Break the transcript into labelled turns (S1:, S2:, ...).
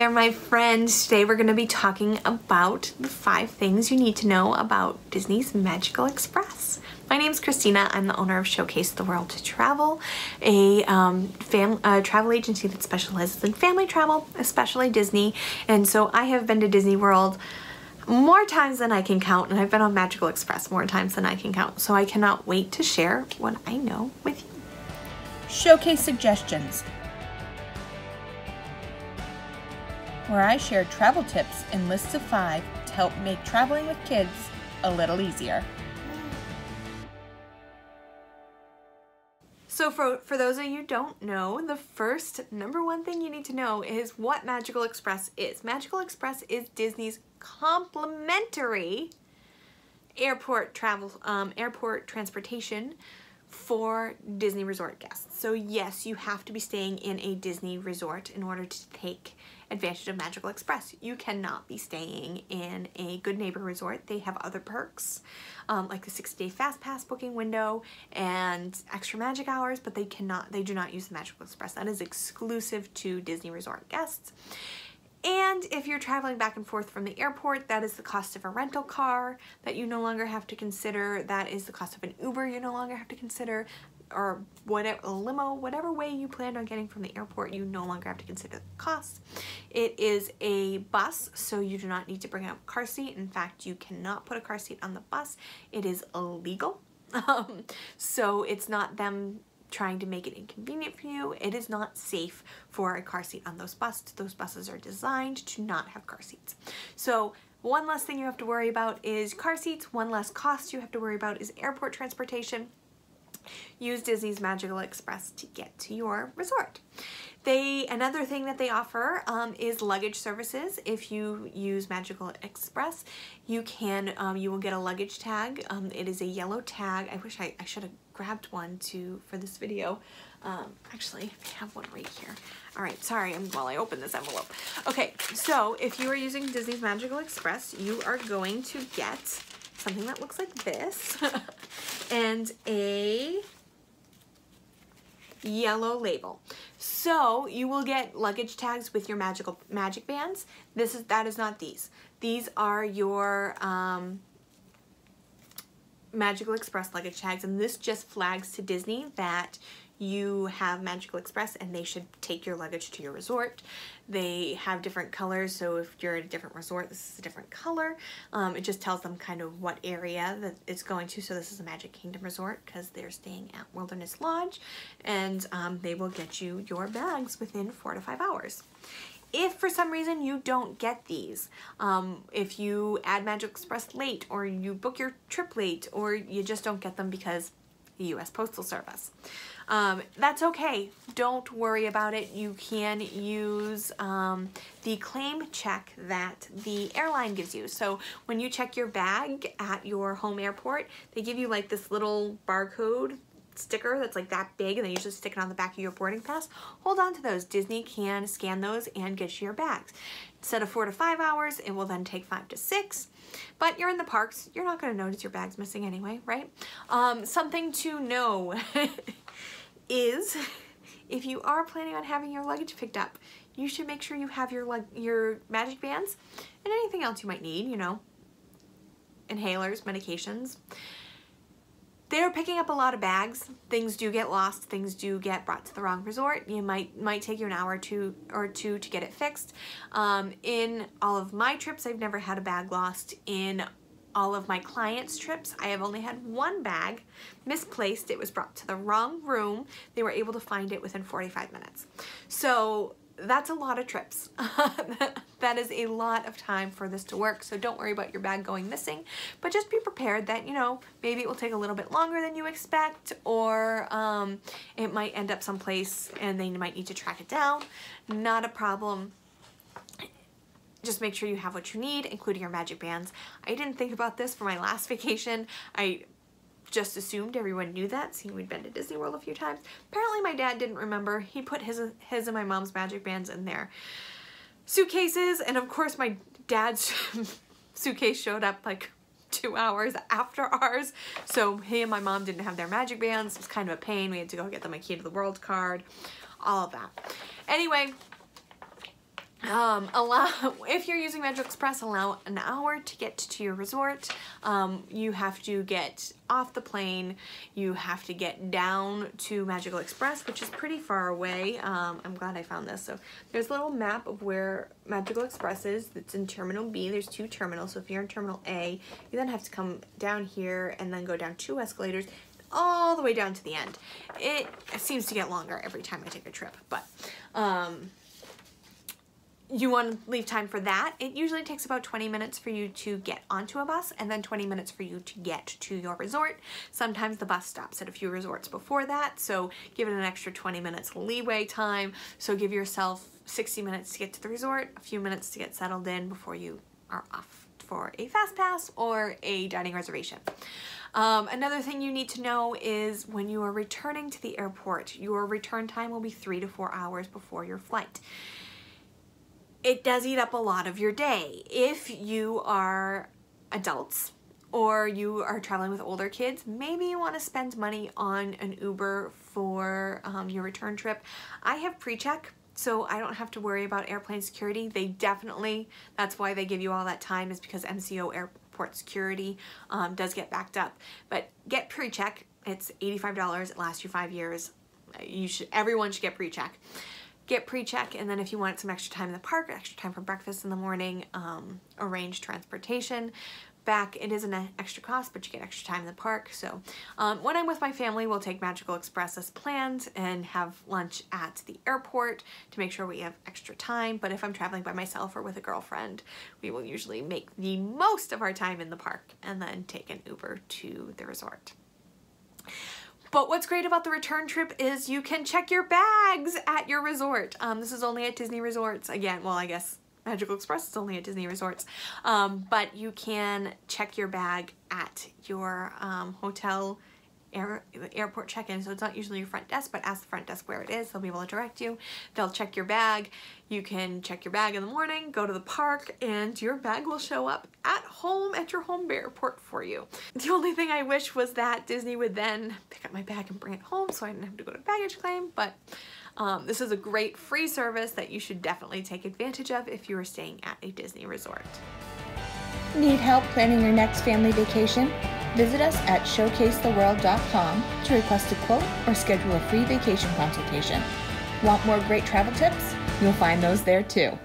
S1: there, my friends. Today we're going to be talking about the 5 things you need to know about Disney's Magical Express. My name is Christina. I'm the owner of Showcase the World to Travel, a travel agency that specializes in family travel, especially Disney. And so I have been to Disney World more times than I can count, and I've been on Magical Express more times than I can count. So I cannot wait to share what I know with you.
S2: Showcase Suggestions, where I share travel tips and lists of 5 to help make traveling with kids a little easier.
S1: So for those of you who don't know, the number one thing you need to know is what Magical Express is. Magical Express is Disney's complimentary airport transportation for Disney resort guests. So yes, you have to be staying in a Disney resort in order to take advantage of Magical Express. You cannot be staying in a Good Neighbor resort. They have other perks, like the 60-day fast pass booking window and extra magic hours, but they do not use the Magical Express. That is exclusive to Disney resort guests. And if you're traveling back and forth from the airport, that is the cost of a rental car that you no longer have to consider. That is the cost of an Uber you no longer have to consider, or whatever, a limo, whatever way you planned on getting from the airport, you no longer have to consider the cost. It is a bus, so you do not need to bring out a car seat. In fact, you cannot put a car seat on the bus. It is illegal. So it's not them trying to make it inconvenient for you. It is not safe for a car seat on those buses. Those buses are designed to not have car seats. So one less thing you have to worry about is car seats. One less cost you have to worry about is airport transportation. Use Disney's Magical Express to get to your resort. Another thing that they offer is luggage services. If you use Magical Express, you will get a luggage tag. It is a yellow tag. I wish I should have grabbed one for this video. Actually, I have one right here. All right, sorry, while I open this envelope. Okay, so if you are using Disney's Magical Express, you are going to get something that looks like this and a yellow label. So you will get luggage tags with your magic bands. That is not these. These are your Magical Express luggage tags, and this just flags to Disney that you have Magical Express and they should take your luggage to your resort. They have different colors, so if you're at a different resort, this is a different color. It just tells them kind of what area that it's going to. So this is a Magic Kingdom resort because they're staying at Wilderness Lodge, and they will get you your bags within 4 to 5 hours. If for some reason you don't get these, if you add Magical Express late, or you book your trip late, or you just don't get them because the U.S. Postal Service, that's okay. Don't worry about it. You can use the claim check that the airline gives you. So when you check your bag at your home airport, they give you like this little barcode sticker that's like that big, and they usually stick it on the back of your boarding pass. Hold on to those. Disney can scan those and get you your bags. Instead of 4 to 5 hours, it will then take 5 to 6. But you're in the parks, you're not going to notice your bag's missing anyway, right? Something to know is if you are planning on having your luggage picked up, you should make sure you have your magic bands and anything else you might need, you know, inhalers, medications. They're picking up a lot of bags. Things do get lost. Things do get brought to the wrong resort. You might take you an hour or two to get it fixed. In all of my trips, I've never had a bag lost. In all of my clients' trips, I have only had one bag misplaced. It was brought to the wrong room. They were able to find it within 45 minutes. So that's a lot of trips. That is a lot of time for this to work, so don't worry about your bag going missing, but just be prepared that, you know, maybe it will take a little bit longer than you expect, or it might end up someplace and then you might need to track it down. Not a problem. Just make sure you have what you need, including your magic bands. I didn't think about this for my last vacation. I just assumed everyone knew that, seeing we'd been to Disney World a few times. Apparently my dad didn't remember. He put his and my mom's magic bands in their suitcases, and of course my dad's suitcase showed up like 2 hours after ours, so he and my mom didn't have their magic bands. It was kind of a pain. We had to go get them a Key to the World card, all of that. Anyway, If you're using Magical Express, allow an hour to get to your resort. You have to get off the plane. You have to get down to Magical Express, which is pretty far away. I'm glad I found this. So there's a little map of where Magical Express is. It's in Terminal B. There's 2 terminals. So if you're in Terminal A, you then have to come down here and then go down 2 escalators all the way down to the end. It seems to get longer every time I take a trip, but you want to leave time for that. It usually takes about 20 minutes for you to get onto a bus and then 20 minutes for you to get to your resort. Sometimes the bus stops at a few resorts before that, so give it an extra 20 minutes leeway time. So give yourself 60 minutes to get to the resort, a few minutes to get settled in before you are off for a fast pass or a dining reservation. Another thing you need to know is when you are returning to the airport, your return time will be 3 to 4 hours before your flight. It does eat up a lot of your day. If you are adults or you are traveling with older kids, maybe you want to spend money on an Uber for your return trip. I have pre-check, so I don't have to worry about airplane security. They definitely, that's why they give you all that time, is because MCO airport security does get backed up. But get pre-check. It's $85. It lasts you 5 years. Everyone should get pre-check. Get pre-check, and then if you want some extra time in the park, extra time for breakfast in the morning, arrange transportation back. It is an extra cost, but you get extra time in the park. So when I'm with my family, we'll take Magical Express as planned and have lunch at the airport to make sure we have extra time. But if I'm traveling by myself or with a girlfriend, we will usually make the most of our time in the park and then take an Uber to the resort. But what's great about the return trip is you can check your bags at your resort. This is only at Disney resorts. Again, well, I guess Magical Express is only at Disney resorts. But you can check your bag at your hotel airport check-in. So it's not usually your front desk, but ask the front desk where it is. They'll be able to direct you. They'll check your bag. You can check your bag in the morning, go to the park, and your bag will show up at home at your home airport for you. The only thing I wish was that Disney would then pick up my bag and bring it home so I didn't have to go to baggage claim, but this is a great free service that you should definitely take advantage of if you are staying at a Disney resort.
S2: Need help planning your next family vacation? Visit us at showcasetheworld.com to request a quote or schedule a free vacation consultation. Want more great travel tips? You'll find those there too.